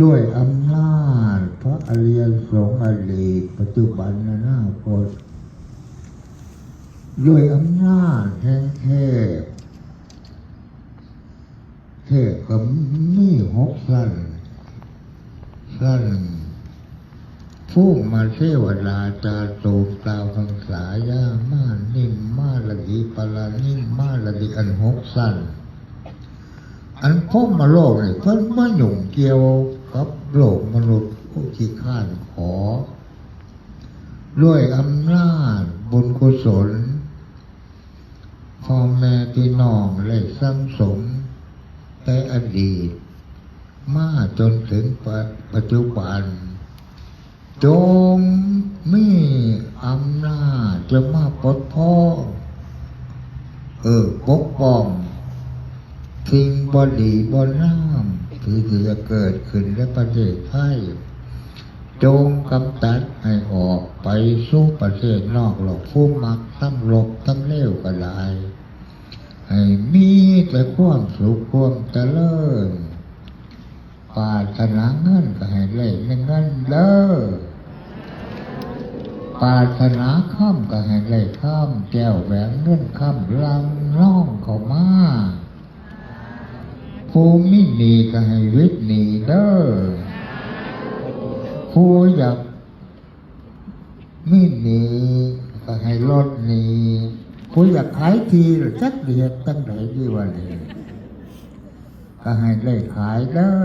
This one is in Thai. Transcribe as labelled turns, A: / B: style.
A: ด้วยอำนาจพระอริยสงฆ์อดีตปัจจุบันอนาคตด้วยอำนาจแห่งเทพก็มี6 สั้นผู้มาเทวดาจาตูมกล่าวคำสายามานิ่มมาละดีปลานิ่มมาละดีอัน6 สั้นอันพบมาโลกเนี่ยเพิ่นมาหยุ่งเกี่ยวกับโลกมนุษย์ผู้ขี้ข้านขอด้วยอำนาจบุญกุศลพ่อแม่พี่น้องได้สั่งสมแต่อดีตมาจนถึงปัจจุบันจงมีอำนาจจะมาปกป้องปกป้องสิ่งบดีบน้ำที่จะเกิดขึ้นในประเทศไทยจงกำจัดให้ออกไปสู่ประเทศนอกหลอกผู้มักทั้งลบทั้งเลวก็ได้ให้มีแต่ความสุขความเจริญปรารถนาเงินก็ให้ได้เงินเด้อปรารถนาค่ำก็ให้ได้ค่ำแก้วแหวนเงินค่ำลังน้องเข้ามาผู้มิหนีก็ให้วิทย์หนีเด้อผู้อยากมิหนีก็ให้ลดหนีผู้อยากขายทีหรือจักเดียดตั้งไหนดีวะเนี่ยก็ให้ได้ขายเด้อ